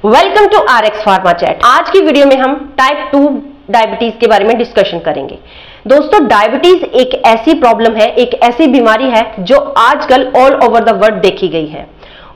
Welcome to RX pharma chat. आज की video में हम टाइप 2 डायबिटीज के बारे में डिस्कशन करेंगे। दोस्तों, डायबिटीज एक ऐसी प्रॉब्लम है, एक ऐसी बीमारी है जो आजकल ऑल ओवर द वर्ल्ड देखी गई है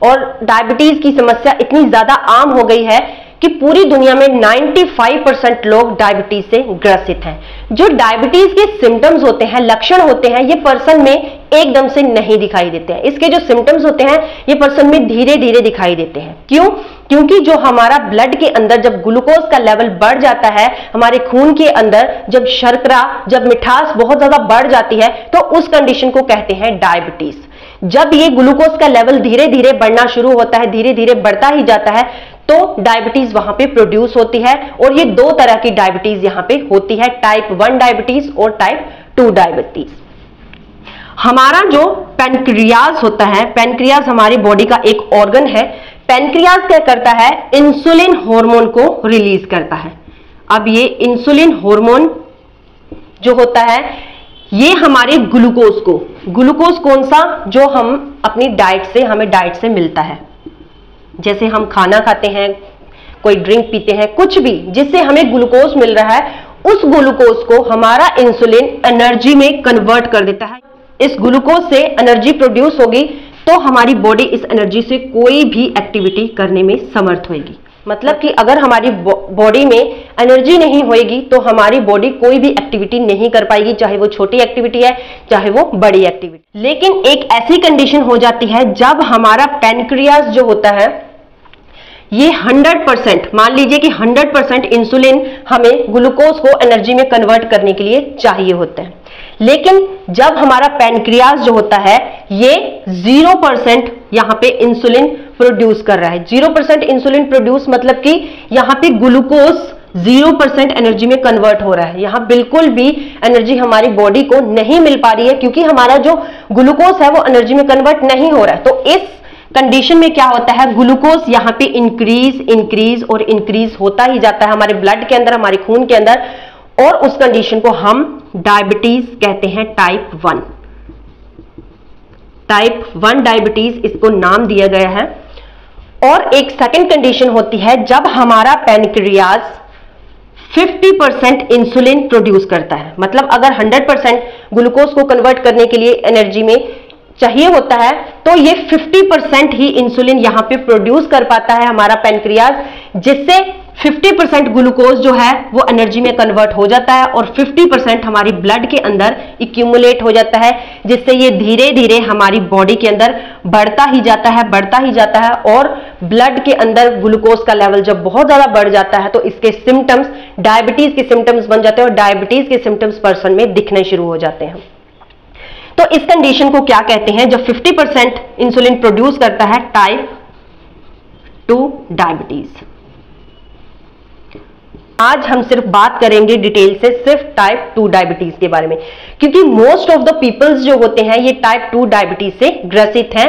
और डायबिटीज की समस्या इतनी ज्यादा आम हो गई है कि पूरी दुनिया में 95% लोग डायबिटीज से ग्रसित हैं। जो डायबिटीज के सिम्टम्स होते हैं, लक्षण होते हैं, ये पर्सन में एकदम से नहीं दिखाई देते हैं। इसके जो सिम्टम्स होते हैं ये पर्सन में धीरे धीरे दिखाई देते हैं। क्यों? क्योंकि जो हमारा ब्लड के अंदर जब ग्लूकोज का लेवल बढ़ जाता है, हमारे खून के अंदर जब शर्करा, जब मिठास बहुत ज्यादा बढ़ जाती है, तो उस कंडीशन को कहते हैं डायबिटीज। जब ये ग्लूकोज का लेवल धीरे धीरे बढ़ना शुरू होता है, धीरे धीरे बढ़ता ही जाता है, तो डायबिटीज वहां पे प्रोड्यूस होती है। और ये दो तरह की डायबिटीज यहां पे होती है, टाइप 1 डायबिटीज और टाइप 2 डायबिटीज। हमारा जो पैनक्रियाज होता है, पैनक्रियाज हमारी बॉडी का एक ऑर्गन है। पैनक्रियाज क्या करता है? इंसुलिन हार्मोन को रिलीज करता है। अब ये इंसुलिन हार्मोन जो होता है ये हमारे ग्लूकोज कौन सा? जो हम अपनी डाइट से, हमें डाइट से मिलता है। जैसे हम खाना खाते हैं, कोई ड्रिंक पीते हैं, कुछ भी जिससे हमें ग्लूकोज मिल रहा है, उस ग्लूकोज को हमारा इंसुलिन एनर्जी में कन्वर्ट कर देता है। इस ग्लूकोज से एनर्जी प्रोड्यूस होगी तो हमारी बॉडी इस एनर्जी से कोई भी एक्टिविटी करने में समर्थ होगी। मतलब कि अगर हमारी बॉडी में एनर्जी नहीं होगी तो हमारी बॉडी कोई भी एक्टिविटी नहीं कर पाएगी, चाहे वो छोटी एक्टिविटी है चाहे वो बड़ी एक्टिविटी। लेकिन एक ऐसी कंडीशन हो जाती है जब हमारा पैनक्रियाज जो होता है ये 100%, मान लीजिए कि 100% इंसुलिन हमें ग्लूकोज को एनर्जी में कन्वर्ट करने के लिए चाहिए होता है। लेकिन जब हमारा पैनक्रियाज जो होता है ये 0% यहां पे इंसुलिन प्रोड्यूस कर रहा है। 0% इंसुलिन प्रोड्यूस मतलब कि यहां पे ग्लूकोज 0% एनर्जी में कन्वर्ट हो रहा है। यहां बिल्कुल भी एनर्जी हमारी बॉडी को नहीं मिल पा रही है क्योंकि हमारा जो ग्लूकोज है वो एनर्जी में कन्वर्ट नहीं हो रहा है। तो इस कंडीशन में क्या होता है? ग्लूकोज यहां पे इंक्रीज और इंक्रीज होता ही जाता है हमारे ब्लड के अंदर, हमारे खून के अंदर, और उस कंडीशन को हम डायबिटीज कहते हैं, टाइप 1। टाइप 1 डायबिटीज इसको नाम दिया गया है। और एक सेकंड कंडीशन होती है जब हमारा पैनक्रियाज 50% इंसुलिन प्रोड्यूस करता है। मतलब अगर 100% ग्लूकोज को कन्वर्ट करने के लिए एनर्जी में चाहिए होता है तो ये 50% ही इंसुलिन यहां पे प्रोड्यूस कर पाता है हमारा पैनक्रियाज, जिससे 50% ग्लूकोज जो है वो एनर्जी में कन्वर्ट हो जाता है और 50% हमारी ब्लड के अंदर इक्यूमुलेट हो जाता है, जिससे ये धीरे धीरे हमारी बॉडी के अंदर बढ़ता ही जाता है और ब्लड के अंदर ग्लूकोज का लेवल जब बहुत ज्यादा बढ़ जाता है तो इसके सिम्टम्स डायबिटीज के सिम्टम्स बन जाते हैं और डायबिटीज के सिम्टम्स पर्सन में दिखने शुरू हो जाते हैं। तो इस कंडीशन को क्या कहते हैं? जब 50% इंसुलिन प्रोड्यूस करता है, टाइप 2 डायबिटीज। आज हम सिर्फ बात करेंगे डिटेल से सिर्फ टाइप 2 डायबिटीज के बारे में, क्योंकि मोस्ट ऑफ द पीपल्स जो होते हैं ये टाइप 2 डायबिटीज से ग्रसित हैं।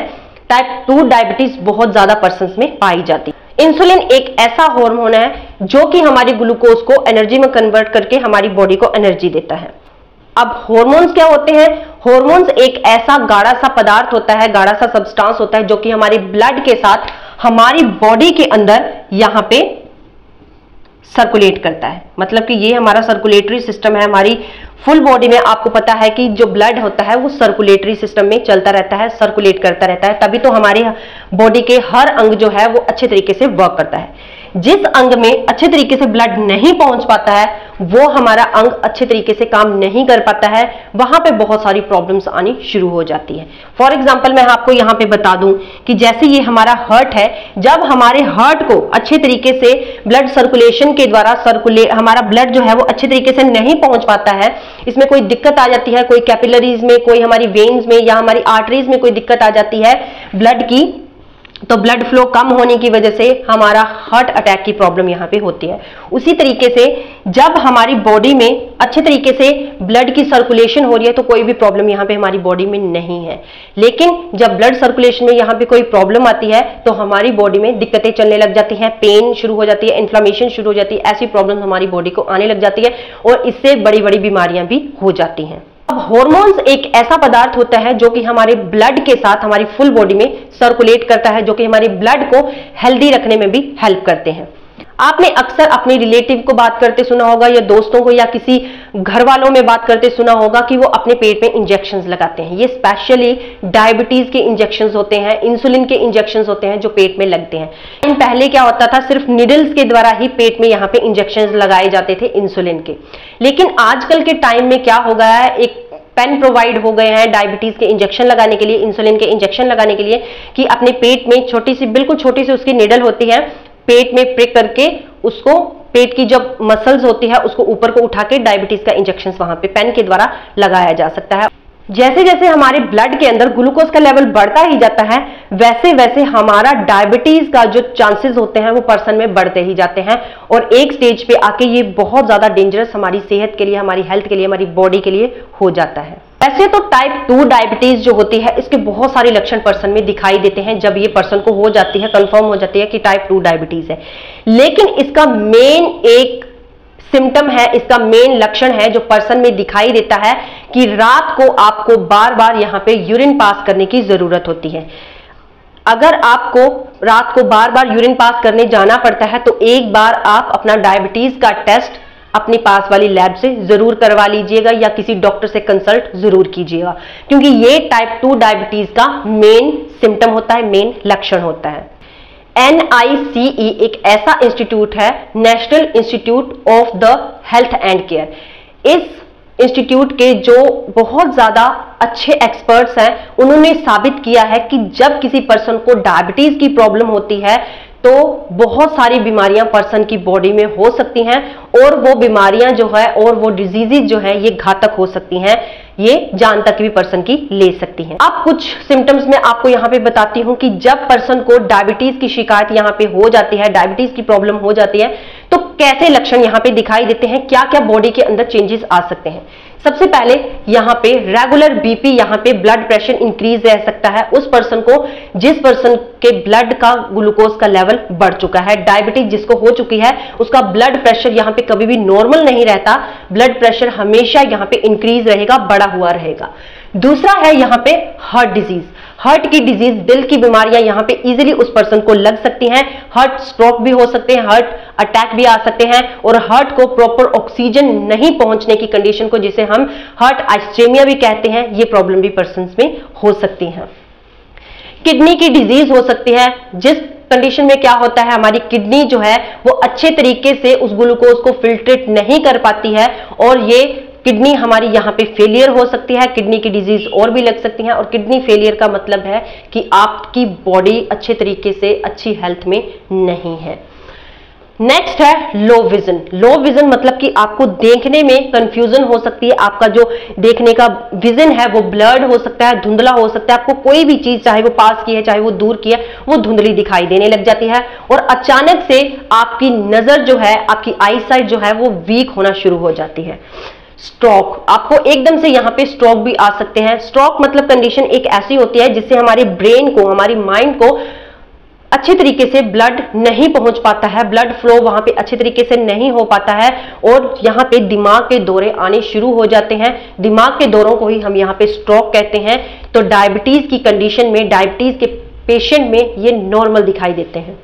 टाइप 2 डायबिटीज बहुत ज्यादा पर्सन्स में पाई जाती है। इंसुलिन एक ऐसा हार्मोन है जो कि हमारी ग्लूकोज को एनर्जी में कन्वर्ट करके हमारी बॉडी को एनर्जी देता है। अब हार्मोन्स क्या होते हैं? हार्मोन्स एक ऐसा गाढ़ा सा पदार्थ होता है, गाढ़ा सा सब्सटेंस होता है जो कि हमारी ब्लड के साथ हमारी बॉडी के अंदर यहां पे सर्कुलेट करता है। मतलब कि ये हमारा सर्कुलेटरी सिस्टम है हमारी फुल बॉडी में। आपको पता है कि जो ब्लड होता है वो सर्कुलेटरी सिस्टम में चलता रहता है, सर्कुलेट करता रहता है, तभी तो हमारे बॉडी के हर अंग जो है वो अच्छे तरीके से वर्क करता है। जिस अंग में अच्छे तरीके से ब्लड नहीं पहुंच पाता है वो हमारा अंग अच्छे तरीके से काम नहीं कर पाता है, वहां पे बहुत सारी प्रॉब्लम्स आनी शुरू हो जाती है। फॉर एग्जांपल मैं आपको यहां पे बता दूं कि जैसे ये हमारा हार्ट है, जब हमारे हार्ट को अच्छे तरीके से ब्लड सर्कुलेशन के द्वारा हमारा ब्लड जो है वो अच्छे तरीके से नहीं पहुंच पाता है, इसमें कोई दिक्कत आ जाती है, कोई कैपिलरीज में, कोई हमारी वेन्स में या हमारी आर्टरीज में कोई दिक्कत आ जाती है ब्लड की, तो ब्लड फ्लो कम होने की वजह से हमारा हार्ट अटैक की प्रॉब्लम यहाँ पे होती है। उसी तरीके से जब हमारी बॉडी में अच्छे तरीके से ब्लड की सर्कुलेशन हो रही है तो कोई भी प्रॉब्लम यहाँ पे हमारी बॉडी में नहीं है। लेकिन जब ब्लड सर्कुलेशन में यहाँ पे कोई प्रॉब्लम आती है तो हमारी बॉडी में दिक्कतें चलने लग जाती हैं, पेन शुरू हो जाती है, इन्फ्लेमेशन शुरू हो जाती है, ऐसी प्रॉब्लम हमारी बॉडी को आने लग जाती है और इससे बड़ी बड़ी बीमारियां भी हो जाती हैं। अब हॉर्मोन्स एक ऐसा पदार्थ होता है जो कि हमारे ब्लड के साथ हमारी फुल बॉडी में सर्कुलेट करता है, जो कि हमारे ब्लड को हेल्दी रखने में भी हेल्प करते हैं। आपने अक्सर अपने रिलेटिव को बात करते सुना होगा या दोस्तों को या किसी घर वालों में बात करते सुना होगा कि वो अपने पेट में इंजेक्शंस लगाते हैं। ये स्पेशली डायबिटीज के इंजेक्शंस होते हैं, इंसुलिन के इंजेक्शंस होते हैं जो पेट में लगते हैं। पहले क्या होता था, सिर्फ निडल्स के द्वारा ही पेट में यहाँ पे इंजेक्शंस लगाए जाते थे इंसुलिन के। लेकिन आजकल के टाइम में क्या हो गया है, एक पेन प्रोवाइड हो गए हैं डायबिटीज के इंजेक्शन लगाने के लिए, इंसुलिन के इंजेक्शन लगाने के लिए, कि अपने पेट में छोटी सी, बिल्कुल छोटी सी उसकी निडल होती है, पेट में प्रिक करके उसको पेट की जो मसल्स होती है उसको ऊपर को उठा के डायबिटीज का इंजेक्शन वहां पे पेन के द्वारा लगाया जा सकता है। जैसे जैसे हमारे ब्लड के अंदर ग्लूकोज का लेवल बढ़ता ही जाता है, वैसे वैसे हमारा डायबिटीज का जो चांसेस होते हैं वो पर्सन में बढ़ते ही जाते हैं, और एक स्टेज पे आके ये बहुत ज्यादा डेंजरस हमारी सेहत के लिए, हमारी हेल्थ के लिए, हमारी बॉडी के लिए हो जाता है। वैसे तो टाइप 2 डायबिटीज जो होती है इसके बहुत सारे लक्षण पर्सन में दिखाई देते हैं जब ये पर्सन को हो जाती है, कंफर्म हो जाती है कि टाइप 2 डायबिटीज है। लेकिन इसका मेन एक सिम्टम है, इसका मेन लक्षण है जो पर्सन में दिखाई देता है कि रात को आपको बार बार यहाँ पे यूरिन पास करने की जरूरत होती है। अगर आपको रात को बार बार यूरिन पास करने जाना पड़ता है तो एक बार आप अपना डायबिटीज का टेस्ट अपनी पास वाली लैब से जरूर करवा लीजिएगा या किसी डॉक्टर से कंसल्ट जरूर कीजिएगा, क्योंकि ये टाइप 2 डायबिटीज का मेन सिम्टम होता है, मेन लक्षण होता है। NICE एक ऐसा इंस्टीट्यूट है, national institute of the health and care. इस इंस्टीट्यूट के जो बहुत ज्यादा अच्छे एक्सपर्ट्स हैं, उन्होंने साबित किया है कि जब किसी पर्सन को डायबिटीज की प्रॉब्लम होती है तो बहुत सारी बीमारियां पर्सन की बॉडी में हो सकती हैं, और वो बीमारियां जो है और वो डिजीजेज जो है ये घातक हो सकती हैं, ये जान तक भी पर्सन की ले सकती हैं। अब कुछ सिम्टम्स मैं आपको यहाँ पे बताती हूँ कि जब पर्सन को डायबिटीज की शिकायत यहाँ पे हो जाती है, डायबिटीज की प्रॉब्लम हो जाती है, तो कैसे लक्षण यहाँ पे दिखाई देते हैं, क्या क्या बॉडी के अंदर चेंजेस आ सकते हैं। सबसे पहले यहाँ पे रेगुलर बीपी, यहाँ पे ब्लड प्रेशर इंक्रीज रह सकता है उस पर्सन को जिस पर्सन के ब्लड का ग्लूकोज का लेवल बढ़ चुका है। डायबिटीज जिसको हो चुकी है उसका ब्लड प्रेशर यहाँ पे कभी भी नॉर्मल नहीं रहता, ब्लड प्रेशर हमेशा यहाँ पे इंक्रीज रहेगा, बढ़ा हुआ रहेगा। दूसरा है यहाँ पे हार्ट डिजीज, हार्ट की डिजीज, दिल की बीमारियां यहाँ पे इजीली उस पर्सन को लग सकती हैं, हार्ट स्ट्रोक भी हो सकते हैं, हार्ट अटैक भी आ सकते हैं, और हार्ट को प्रॉपर ऑक्सीजन नहीं पहुंचने की कंडीशन को जिसे हम हार्ट आइस्चेमिया भी कहते हैं, ये प्रॉब्लम भी पर्सन में हो सकती है। किडनी की डिजीज हो सकती है, जिस कंडीशन में क्या होता है, हमारी किडनी जो है वो अच्छे तरीके से उस ग्लूकोज को फिल्ट्रेट नहीं कर पाती है, और ये किडनी हमारी यहाँ पे फेलियर हो सकती है, किडनी की डिजीज और भी लग सकती है। और किडनी फेलियर का मतलब है कि आपकी बॉडी अच्छे तरीके से अच्छी हेल्थ में नहीं है। नेक्स्ट है लो विजन। लो विजन मतलब कि आपको देखने में कंफ्यूजन हो सकती है, आपका जो देखने का विजन है वो ब्लर्ड हो सकता है, धुंधला हो सकता है, आपको कोई भी चीज चाहे वो पास की है चाहे वो दूर की है वो धुंधली दिखाई देने लग जाती है, और अचानक से आपकी नजर जो है, आपकी आई साइट जो है वो वीक होना शुरू हो जाती है। स्ट्रोक, आपको एकदम से यहाँ पे स्ट्रोक भी आ सकते हैं। स्ट्रोक मतलब कंडीशन एक ऐसी होती है जिससे हमारे ब्रेन को, हमारी माइंड को अच्छे तरीके से ब्लड नहीं पहुंच पाता है, ब्लड फ्लो वहां पे अच्छे तरीके से नहीं हो पाता है, और यहाँ पे दिमाग के दौरे आने शुरू हो जाते हैं। दिमाग के दौरों को ही हम यहाँ पे स्ट्रोक कहते हैं। तो डायबिटीज की कंडीशन में, डायबिटीज के पेशेंट में ये नॉर्मल दिखाई देते हैं।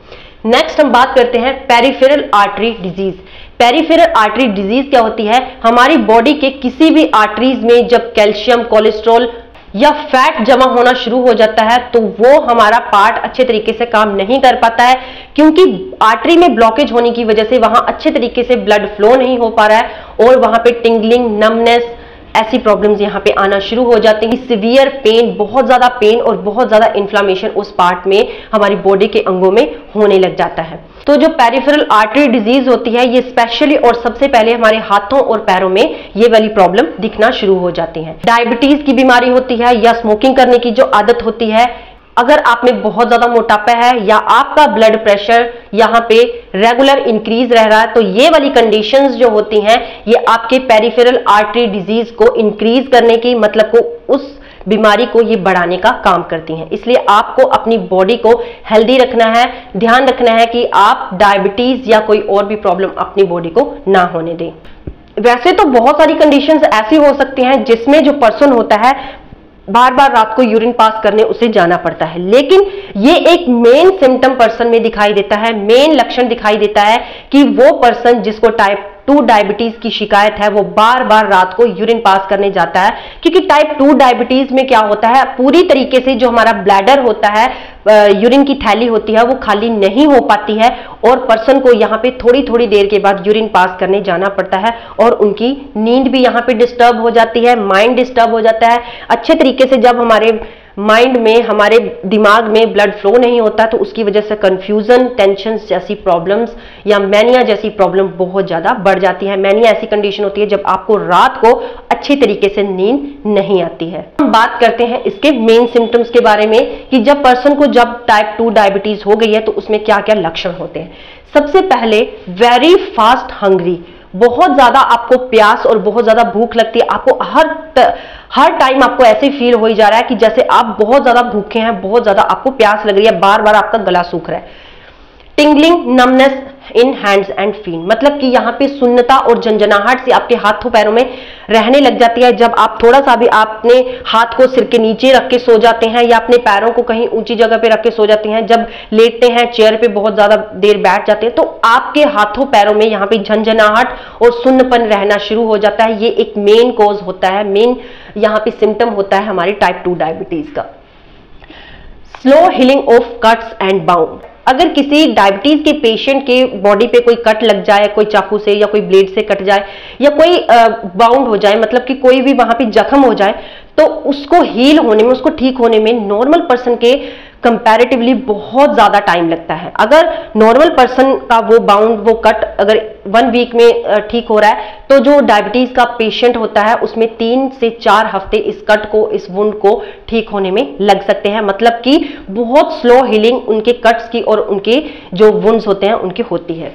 नेक्स्ट हम बात करते हैं peripheral artery disease. Peripheral artery disease क्या होती है, हमारी बॉडी के किसी भी आर्टरीज में जब कैल्शियम, कोलेस्ट्रॉल या फैट जमा होना शुरू हो जाता है तो वो हमारा पार्ट अच्छे तरीके से काम नहीं कर पाता है, क्योंकि आर्टरी में ब्लॉकेज होने की वजह से वहां अच्छे तरीके से ब्लड फ्लो नहीं हो पा रहा है, और वहां पे टिंगलिंग, नमनेस, ऐसी प्रॉब्लम्स यहाँ पे आना शुरू हो जाती हैं। सीवियर पेन, बहुत ज्यादा पेन और बहुत ज्यादा इन्फ्लामेशन उस पार्ट में, हमारी बॉडी के अंगों में होने लग जाता है। तो जो पेरिफेरल आर्टरी डिजीज होती है ये स्पेशली और सबसे पहले हमारे हाथों और पैरों में ये वाली प्रॉब्लम दिखना शुरू हो जाती है। डायबिटीज की बीमारी होती है या स्मोकिंग करने की जो आदत होती है, अगर आप में बहुत ज्यादा मोटापा है या आपका ब्लड प्रेशर यहाँ पे रेगुलर इंक्रीज रह रहा है, तो ये वाली कंडीशंस जो होती हैं ये आपके पेरिफेरल आर्टरी डिजीज को इंक्रीज करने की, मतलब को उस बीमारी को ये बढ़ाने का काम करती हैं। इसलिए आपको अपनी बॉडी को हेल्दी रखना है, ध्यान रखना है कि आप डायबिटीज या कोई और भी प्रॉब्लम अपनी बॉडी को ना होने दें। वैसे तो बहुत सारी कंडीशंस ऐसी हो सकती हैं जिसमें जो पर्सन होता है बार बार रात को यूरिन पास करने उसे जाना पड़ता है, लेकिन ये एक मेन सिम्टम पर्सन में दिखाई देता है, मेन लक्षण दिखाई देता है कि वो पर्सन जिसको टाइप 2 डायबिटीज की शिकायत है वो बार बार रात को यूरिन पास करने जाता है। क्योंकि टाइप 2 डायबिटीज में क्या होता है, पूरी तरीके से जो हमारा ब्लैडर होता है, यूरिन की थैली होती है, वो खाली नहीं हो पाती है और पर्सन को यहाँ पे थोड़ी थोड़ी देर के बाद यूरिन पास करने जाना पड़ता है और उनकी नींद भी यहाँ पे डिस्टर्ब हो जाती है, माइंड डिस्टर्ब हो जाता है। अच्छे तरीके से जब हमारे माइंड में, हमारे दिमाग में ब्लड फ्लो नहीं होता तो उसकी वजह से कंफ्यूजन, टेंशन जैसी प्रॉब्लम्स या मैनिया जैसी प्रॉब्लम बहुत ज्यादा बढ़ जाती है। मैनिया ऐसी कंडीशन होती है जब आपको रात को अच्छी तरीके से नींद नहीं आती है। हम बात करते हैं इसके मेन सिम्टम्स के बारे में कि जब पर्सन को जब टाइप 2 डायबिटीज हो गई है तो उसमें क्या क्या लक्षण होते हैं। सबसे पहले वेरी फास्ट हंग्री, बहुत ज्यादा आपको प्यास और बहुत ज्यादा भूख लगती है। आपको हर टाइम आपको ऐसे फील हो ही जा रहा है कि जैसे आप बहुत ज्यादा भूखे हैं, बहुत ज्यादा आपको प्यास लग रही है, बार बार आपका गला सूख रहा है। Tingling numbness in hands and feet, मतलब कि यहाँ पे सुन्नता और झंझनाहट से आपके हाथों पैरों में रहने लग जाती है। जब आप थोड़ा सा भी आपने हाथ को सिर के नीचे रख के सो जाते हैं या अपने पैरों को कहीं ऊंची जगह पे रख के सो जाते हैं, जब लेटते हैं चेयर पे बहुत ज्यादा देर बैठ जाते हैं तो आपके हाथों पैरों में यहाँ पे झंझनाहट और सुन्नपन रहना शुरू हो जाता है। ये एक मेन कॉज होता है, मेन यहाँ पे सिम्टम होता है हमारी टाइप 2 डायबिटीज का। Slow healing of cuts and bound, अगर किसी डायबिटीज के पेशेंट के बॉडी पे कोई कट लग जाए, कोई चाकू से या कोई ब्लेड से कट जाए या कोई बाउंड हो जाए, मतलब कि कोई भी वहां पे जख्म हो जाए, तो उसको हील होने में, उसको ठीक होने में नॉर्मल पर्सन के कंपैरेटिवली बहुत ज्यादा टाइम लगता है। अगर नॉर्मल पर्सन का वो बाउंड, वो कट अगर 1 वीक में ठीक हो रहा है तो जो डायबिटीज का पेशेंट होता है उसमें 3 से 4 हफ्ते इस कट को, इस वुंड को ठीक होने में लग सकते हैं। मतलब कि बहुत स्लो हीलिंग उनके कट्स की और उनके जो वुंड्स होते हैं उनकी होती है।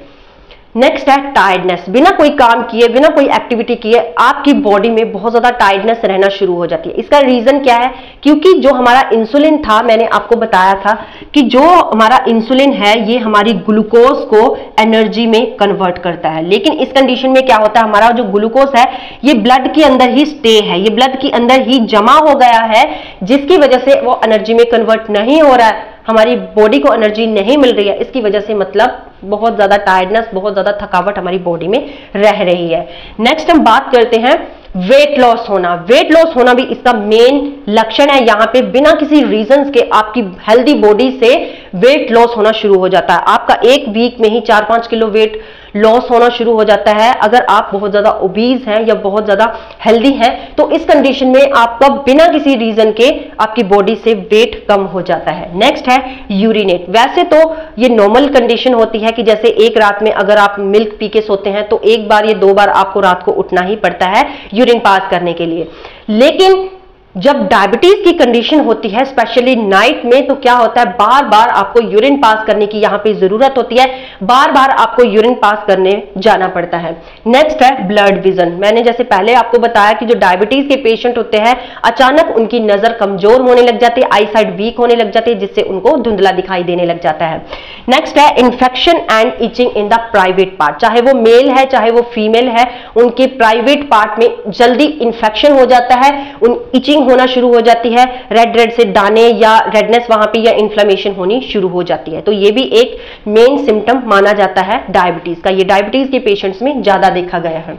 नेक्स्ट है टायर्डनेस, बिना कोई काम किए, बिना कोई एक्टिविटी किए आपकी बॉडी में बहुत ज्यादा टायर्डनेस रहना शुरू हो जाती है। इसका रीजन क्या है, क्योंकि जो हमारा इंसुलिन था, मैंने आपको बताया था कि जो हमारा इंसुलिन है ये हमारी ग्लूकोज को एनर्जी में कन्वर्ट करता है। लेकिन इस कंडीशन में क्या होता है, हमारा जो ग्लूकोज है ये ब्लड के अंदर ही स्टे है, ये ब्लड के अंदर ही जमा हो गया है, जिसकी वजह से वो एनर्जी में कन्वर्ट नहीं हो रहा है, हमारी बॉडी को एनर्जी नहीं मिल रही है। इसकी वजह से मतलब बहुत ज्यादा टायर्डनेस, बहुत ज्यादा थकावट हमारी बॉडी में रह रही है। नेक्स्ट हम बात करते हैं वेट लॉस होना। वेट लॉस होना भी इसका मेन लक्षण है। यहाँ पे बिना किसी रीजंस के आपकी हेल्दी बॉडी से वेट लॉस होना शुरू हो जाता है। आपका 1 वीक में ही 4-5 किलो वेट लॉस होना शुरू हो जाता है। अगर आप बहुत ज्यादा ओबीज हैं या बहुत ज्यादा हेल्दी हैं तो इस कंडीशन में आपका बिना किसी रीजन के आपकी बॉडी से वेट कम हो जाता है। नेक्स्ट है यूरिनेट। वैसे तो ये नॉर्मल कंडीशन होती है कि जैसे एक रात में अगर आप मिल्क पी के सोते हैं तो 1 बार या 2 बार आपको रात को उठना ही पड़ता है यूरिन पास करने के लिए। लेकिन जब डायबिटीज की कंडीशन होती है स्पेशली नाइट में, तो क्या होता है, बार बार आपको यूरिन पास करने की यहाँ पे जरूरत होती है, बार बार आपको यूरिन पास करने जाना पड़ता है। नेक्स्ट है ब्लड विजन। मैंने जैसे पहले आपको बताया कि जो डायबिटीज के पेशेंट होते हैं अचानक उनकी नजर कमजोर होने लग जाती है, आई साइड वीक होने लग जाती है, जिससे उनको धुंधला दिखाई देने लग जाता है। नेक्स्ट है infection and itching in the private part. चाहे वो मेल है चाहे वो फीमेल है, उनके प्राइवेट पार्ट में जल्दी इन्फेक्शन हो जाता है, उन इचिंग होना शुरू हो जाती है, रेड रेड से दाने या रेडनेस वहां पे या इन्फ्लेमेशन होनी शुरू हो जाती है। तो ये भी एक मेन सिम्टम माना जाता है डायबिटीज का। ये डायबिटीज के पेशेंट्स में ज्यादा देखा गया है।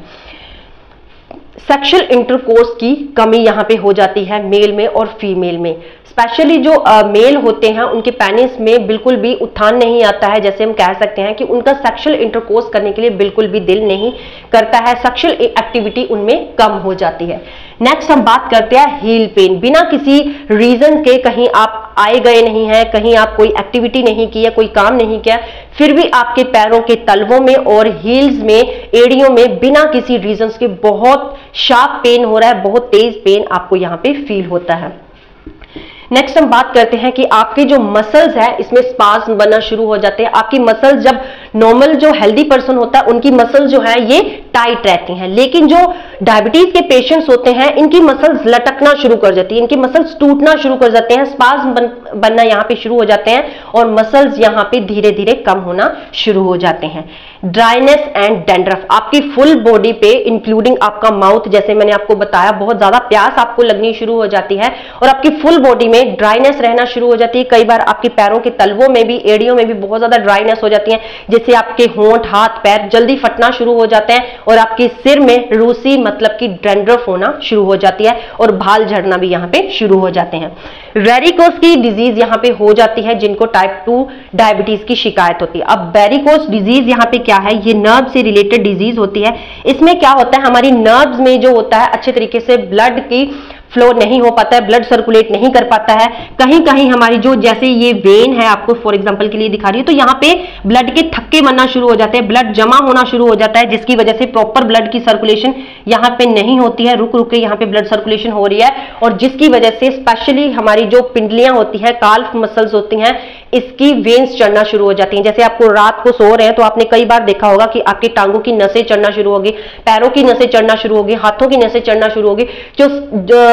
सेक्सुअल इंटरकोर्स की कमी यहाँ पे हो जाती है मेल में और फीमेल में। स्पेशली जो मेल होते हैं उनके पेनिस में बिल्कुल भी उत्थान नहीं आता है, जैसे हम कह सकते हैं कि उनका सेक्सुअल इंटरकोर्स करने के लिए बिल्कुल भी दिल नहीं करता है, सेक्सुअल एक्टिविटी उनमें कम हो जाती है। नेक्स्ट हम बात करते हैं हील पेन। बिना किसी रीजन के कहीं आप आए गए नहीं हैं, कहीं आप कोई एक्टिविटी नहीं की है, कोई काम नहीं किया, फिर भी आपके पैरों के तलवों में और हील्स में, एड़ियों में बिना किसी रीजन के बहुत शार्प पेन हो रहा है, बहुत तेज पेन आपको यहाँ पे फील होता है। नेक्स्ट हम बात करते हैं कि आपके जो मसल्स है इसमें स्पाज्म बनना शुरू हो जाते हैं। आपकी मसल्स जब नॉर्मल जो हेल्दी पर्सन होता है उनकी मसल्स जो है ये टाइट रहती हैं, लेकिन जो डायबिटीज के पेशेंट्स होते हैं इनकी मसल्स लटकना शुरू कर जाती है, इनकी मसल्स टूटना शुरू कर जाते हैं, स्पाज्म बनना यहाँ पे शुरू हो जाते हैं और मसल्स यहाँ पे धीरे धीरे कम होना शुरू हो जाते हैं। ड्राइनेस एंड डैंड्रफ, आपकी फुल बॉडी पे इंक्लूडिंग आपका माउथ, जैसे मैंने आपको बताया, बहुत ज्यादा प्यास आपको लगनी शुरू हो जाती है और आपकी फुल बॉडी में ड्राइनेस रहना शुरू हो जाती है। कई बार आपके पैरों के तलवों में भी, एड़ियों में भी बहुत ज्यादा ड्राइनेस हो जाती है, जिससे आपके होंठ, हाथ, पैर जल्दी फटना शुरू हो जाते हैं और आपके सिर में रूसी मतलब कि डैंड्रफ होना शुरू हो जाती है और बाल झड़ना भी यहाँ पे शुरू हो जाते हैं। वेरिकोस की डिजीज यहाँ पे हो जाती है जिनको टाइप 2 डायबिटीज की शिकायत होती है। अब वेरिकोस डिजीज यहाँ पे क्या है, ये नर्व से रिलेटेड डिजीज होती है। इसमें क्या होता है, हमारी नर्व्स में जो होता है अच्छे तरीके से ब्लड की फ्लो नहीं हो पाता है, ब्लड सर्कुलेट नहीं कर पाता है। कहीं कहीं हमारी जो, जैसे ये वेन है, आपको फॉर एग्जांपल के लिए दिखा रही है, तो यहाँ पे ब्लड के थक्के बनना शुरू हो जाते हैं, ब्लड जमा होना शुरू हो जाता है, जिसकी वजह से प्रॉपर ब्लड की सर्कुलेशन यहाँ पे नहीं होती है, रुक रुक के यहाँ पे ब्लड सर्कुलेशन हो रही है और जिसकी वजह से स्पेशली हमारी जो पिंडलियां होती हैं, काल्फ मसल्स होती हैं, इसकी वेन्स चढ़ना शुरू हो जाती हैं। जैसे आपको रात को सो रहे हैं तो आपने कई बार देखा होगा कि आपकी टांगों की नसें चढ़ना शुरू होगी, पैरों की नसें चढ़ना शुरू होगी, हाथों की नसें चढ़ना शुरू होगी।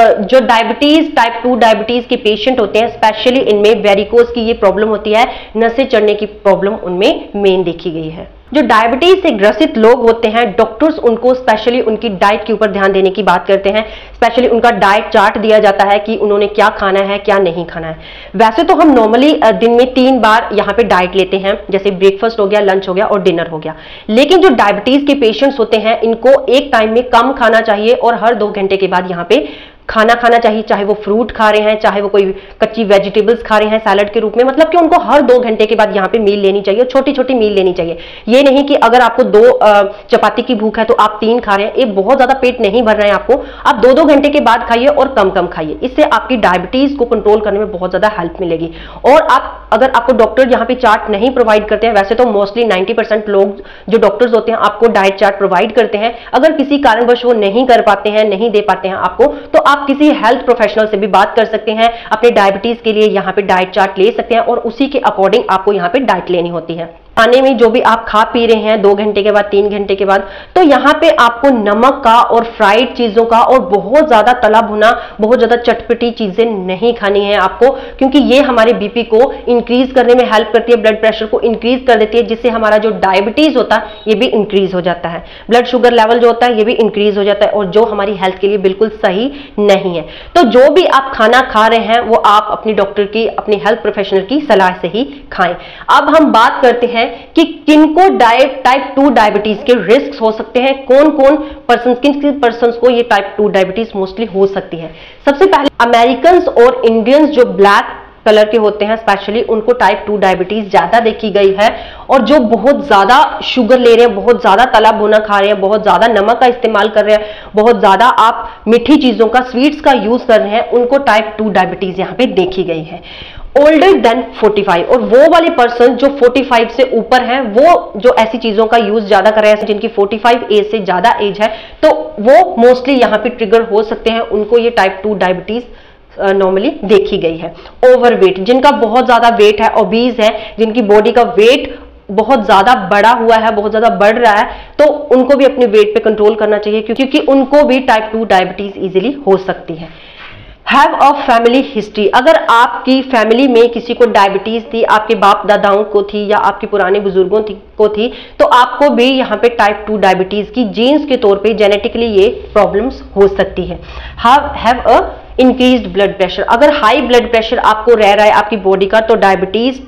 जो डायबिटीज टाइप 2 डायबिटीज के पेशेंट होते हैं, स्पेशली इनमें वेरिकोस की ये प्रॉब्लम होती है, नसें चढ़ने की प्रॉब्लम उनमें मेन देखी गई है। जो डायबिटीज से ग्रसित लोग होते हैं, डॉक्टर्स उनको स्पेशली उनकी डाइट के ऊपर ध्यान देने की बात करते हैं। स्पेशली उनका डाइट चार्ट दिया जाता है कि उन्होंने क्या खाना है, क्या नहीं खाना है। वैसे तो हम नॉर्मली दिन में 3 बार यहाँ पे डाइट लेते हैं, जैसे ब्रेकफास्ट हो गया, लंच हो गया और डिनर हो गया। लेकिन जो डायबिटीज के पेशेंट्स होते हैं इनको एक टाइम में कम खाना चाहिए और हर 2 घंटे के बाद यहाँ पे खाना खाना चाहिए, चाहे वो फ्रूट खा रहे हैं, चाहे वो कोई कच्ची वेजिटेबल्स खा रहे हैं सैलड के रूप में, मतलब कि उनको हर 2 घंटे के बाद यहाँ पे मील लेनी चाहिए, छोटी छोटी मील लेनी चाहिए। ये नहीं कि अगर आपको 2 चपाती की भूख है तो आप 3 खा रहे हैं, ये बहुत ज्यादा पेट नहीं भर रहा है आपको, आप 2-2 घंटे के बाद खाइए और कम कम खाइए। इससे आपकी डायबिटीज को कंट्रोल करने में बहुत ज्यादा हेल्प मिलेगी। और आप, अगर आपको डॉक्टर यहाँ पे चार्ट नहीं प्रोवाइड करते हैं, वैसे तो मोस्टली 90% लोग जो डॉक्टर्स होते हैं आपको डाइट चार्ट प्रोवाइड करते हैं, अगर किसी कारणवश वो नहीं कर पाते हैं, नहीं दे पाते हैं आपको, तो आप किसी हेल्थ प्रोफेशनल से भी बात कर सकते हैं, अपने डायबिटीज के लिए यहाँ पे डाइट चार्ट ले सकते हैं और उसी के अकॉर्डिंग आपको यहाँ पे डाइट लेनी होती है। खाने में जो भी आप खा पी रहे हैं 2 घंटे के बाद, 3 घंटे के बाद, तो यहाँ पे आपको नमक का और फ्राइड चीजों का और बहुत ज्यादा तला भुना, बहुत ज्यादा चटपटी चीजें नहीं खानी है आपको, क्योंकि ये हमारे बीपी को इंक्रीज करने में हेल्प करती है, ब्लड प्रेशर को इंक्रीज कर देती है, जिससे हमारा जो डायबिटीज होता है ये भी इंक्रीज हो जाता है, ब्लड शुगर लेवल जो होता है ये भी इंक्रीज हो जाता है और जो हमारी हेल्थ के लिए बिल्कुल सही नहीं है। तो जो भी आप खाना खा रहे हैं वो आप अपनी डॉक्टर की, अपनी हेल्थ प्रोफेशनल की सलाह से ही खाएं। अब हम बात करते हैं कि किनको टाइप 2 डायबिटीज के रिस्क हो सकते हैं, कौन कौन पर्सन, किन पर्सन्स को ये टाइप 2 डायबिटीज मोस्टली हो सकती है। सबसे पहले अमेरिकन्स और इंडियंस जो ब्लैक कलर के होते हैं स्पेशली, उनको टाइप 2 डायबिटीज ज्यादा देखी गई है। और जो बहुत ज्यादा शुगर ले रहे हैं, बहुत ज्यादा तला भुना खा रहे हैं, बहुत ज्यादा नमक का इस्तेमाल कर रहे हैं, बहुत ज्यादा आप मीठी चीजों का, स्वीट्स का यूज कर रहे हैं, उनको टाइप 2 डायबिटीज यहाँ पे देखी गई है। ओल्डर देन 45, और वो वाले पर्सन जो 45 से ऊपर हैं, वो जो ऐसी चीजों का यूज ज्यादा कर रहे हैं, जिनकी 45 एज से ज्यादा एज है, तो वो मोस्टली यहाँ पे ट्रिगर हो सकते हैं, उनको ये टाइप 2 डायबिटीज नॉर्मली देखी गई है। ओवरवेट, जिनका बहुत ज्यादा वेट है, ओबीज है, जिनकी बॉडी का वेट बहुत ज्यादा बढ़ा हुआ है, बहुत ज्यादा बढ़ रहा है, तो उनको भी अपने वेट पे कंट्रोल करना चाहिए, क्योंकि उनको भी टाइप 2 डायबिटीज इजीली हो सकती है। हैव अ फैमिली हिस्ट्री, अगर आपकी फैमिली में किसी को डायबिटीज थी, आपके बाप दादाओं को थी या आपके पुराने बुजुर्गों को थी, तो आपको भी यहाँ पे टाइप 2 डायबिटीज की जीन्स के तौर पे जेनेटिकली ये प्रॉब्लम्स हो सकती है। Have a increased blood pressure, अगर हाई ब्लड प्रेशर आपको रह रहा है आपकी बॉडी का, तो डायबिटीज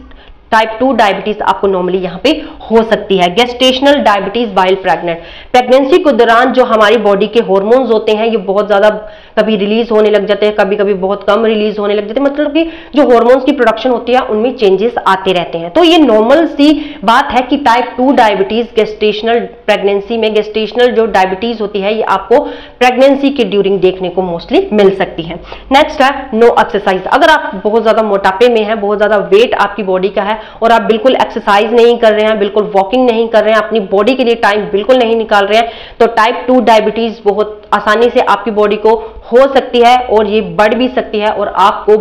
टाइप 2 डायबिटीज आपको नॉर्मली यहाँ पे हो सकती है। Gestational diabetes while pregnant, pregnancy के दौरान जो हमारी बॉडी के हार्मोन्स होते हैं ये बहुत ज्यादा कभी रिलीज होने लग जाते हैं, कभी कभी बहुत कम रिलीज होने लग जाते हैं, मतलब कि जो हार्मोन्स की प्रोडक्शन होती है उनमें चेंजेस आते रहते हैं। तो ये नॉर्मल सी बात है कि टाइप 2 डायबिटीज गेस्टेशनल प्रेगनेंसी में, गेस्टेशनल जो डायबिटीज होती है ये आपको प्रेगनेंसी के ड्यूरिंग देखने को मोस्टली मिल सकती है। नेक्स्ट है नो एक्सरसाइज, अगर आप बहुत ज्यादा मोटापे में हैं, बहुत ज्यादा वेट आपकी बॉडी का है और आप बिल्कुल एक्सरसाइज नहीं कर रहे हैं, बिल्कुल वॉकिंग नहीं कर रहे हैं, अपनी बॉडी के लिए टाइम बिल्कुल नहीं निकाल रहे हैं, तो टाइप 2 डायबिटीज बहुत आसानी से आपकी बॉडी को हो सकती है और ये बढ़ भी सकती है और आपको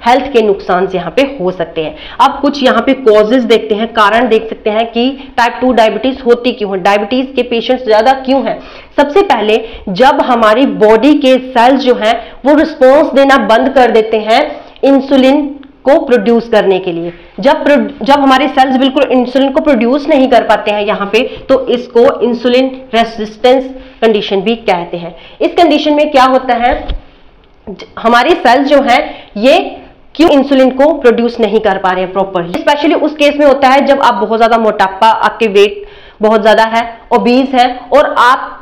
हेल्थ के नुकसान यहाँ पे हो सकते हैं। अब कुछ यहाँ पे कॉजेज देखते हैं, कारण देख सकते हैं कि टाइप 2 डायबिटीज होती क्यों है, डायबिटीज के पेशेंट्स ज्यादा क्यों हैं। सबसे पहले जब हमारी बॉडी के सेल्स जो हैं वो रिस्पॉन्स देना बंद कर देते हैं इंसुलिन को प्रोड्यूस करने के लिए, जब हमारे सेल्स बिल्कुल इंसुलिन को प्रोड्यूस नहीं कर पाते हैं यहाँ पे, तो इसको इंसुलिन रेजिस्टेंस कंडीशन भी कहते हैं। इस कंडीशन में क्या होता है, हमारे सेल्स जो हैं ये क्यों इंसुलिन को प्रोड्यूस नहीं कर पा रहे हैं प्रॉपरली। स्पेशली उस केस में होता है जब आप बहुत ज्यादा मोटापा, आपके वेट बहुत ज्यादा है, ओबीज है और आप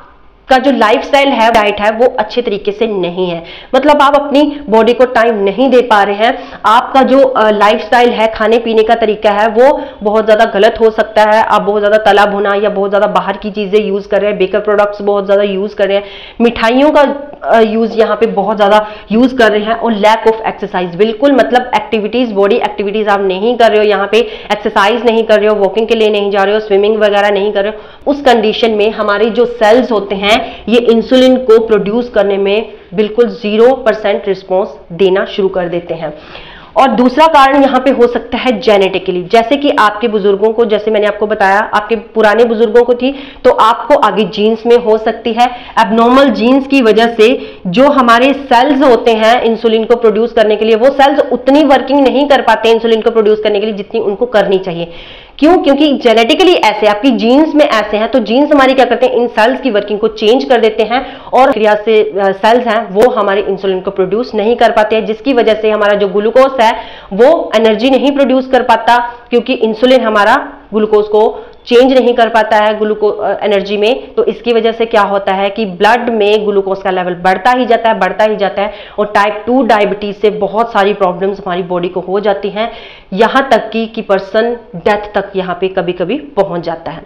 का जो लाइफस्टाइल है, डाइट है, वो अच्छे तरीके से नहीं है। मतलब आप अपनी बॉडी को टाइम नहीं दे पा रहे हैं, आपका जो लाइफस्टाइल है, खाने पीने का तरीका है, वो बहुत ज्यादा गलत हो सकता है। आप बहुत ज्यादा तला भुना या बहुत ज्यादा बाहर की चीजें यूज कर रहे हैं, बेकर प्रोडक्ट्स बहुत ज्यादा यूज कर रहे हैं, मिठाइयों का यूज यहाँ पे बहुत ज्यादा यूज कर रहे हैं और लैक ऑफ एक्सरसाइज, बिल्कुल मतलब एक्टिविटीज, बॉडी एक्टिविटीज आप नहीं कर रहे हो, यहाँ पे एक्सरसाइज नहीं कर रहे हो, वॉकिंग के लिए नहीं जा रहे हो, स्विमिंग वगैरह नहीं कर रहे हो। उस कंडीशन में हमारे जो सेल्स होते हैं ये इंसुलिन को प्रोड्यूस करने में बिल्कुल 0% रिस्पॉन्स देना शुरू कर देते हैं। और दूसरा कारण यहाँ पे हो सकता है जेनेटिकली, जैसे कि आपके बुजुर्गों को, जैसे मैंने आपको बताया आपके पुराने बुजुर्गों को थी, तो आपको आगे जीन्स में हो सकती है। एबनॉर्मल जीन्स की वजह से जो हमारे सेल्स होते हैं इंसुलिन को प्रोड्यूस करने के लिए, वो सेल्स उतनी वर्किंग नहीं कर पाते इंसुलिन को प्रोड्यूस करने के लिए जितनी उनको करनी चाहिए। क्यों? क्योंकि जेनेटिकली ऐसे आपकी जीन्स में ऐसे हैं, तो जीन्स हमारी क्या करते हैं, इन सेल्स की वर्किंग को चेंज कर देते हैं और क्रिया से सेल्स हैं वो हमारे इंसुलिन को प्रोड्यूस नहीं कर पाते हैं, जिसकी वजह से हमारा जो ग्लूकोज है वो एनर्जी नहीं प्रोड्यूस कर पाता, क्योंकि इंसुलिन हमारा ग्लूकोज को चेंज नहीं कर पाता है ग्लूकोज एनर्जी में। तो इसकी वजह से क्या होता है कि ब्लड में ग्लूकोज का लेवल बढ़ता ही जाता है और टाइप 2 डायबिटीज से बहुत सारी प्रॉब्लम्स हमारी बॉडी को हो जाती हैं, यहां तक कि पर्सन डेथ तक यहां पे कभी कभी पहुंच जाता है।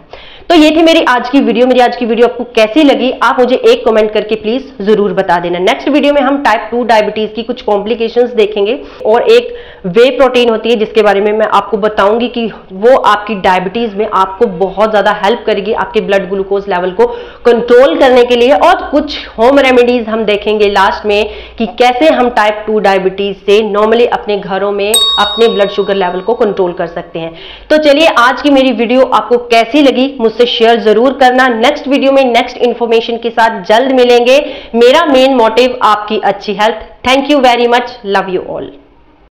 तो ये थी मेरी आज की वीडियो आपको कैसी लगी आप मुझे एक कमेंट करके प्लीज जरूर बता देना। नेक्स्ट वीडियो में हम टाइप 2 डायबिटीज की कुछ कॉम्प्लिकेशंस देखेंगे और एक वे प्रोटीन होती है जिसके बारे में मैं आपको बताऊंगी कि वो आपकी डायबिटीज में आपको बहुत ज्यादा हेल्प करेगी आपके ब्लड ग्लूकोज लेवल को कंट्रोल करने के लिए। और कुछ होम रेमेडीज हम देखेंगे लास्ट में कि कैसे हम टाइप 2 डायबिटीज से नॉर्मली अपने घरों में अपने ब्लड शुगर लेवल को कंट्रोल कर सकते हैं। तो चलिए आज की मेरी वीडियो आपको कैसी लगी मुझसे शेयर जरूर करना। नेक्स्ट वीडियो में नेक्स्ट इंफॉर्मेशन के साथ जल्द मिलेंगे। मेरा मेन मोटिव आपकी अच्छी health. Thank you very much, love you all.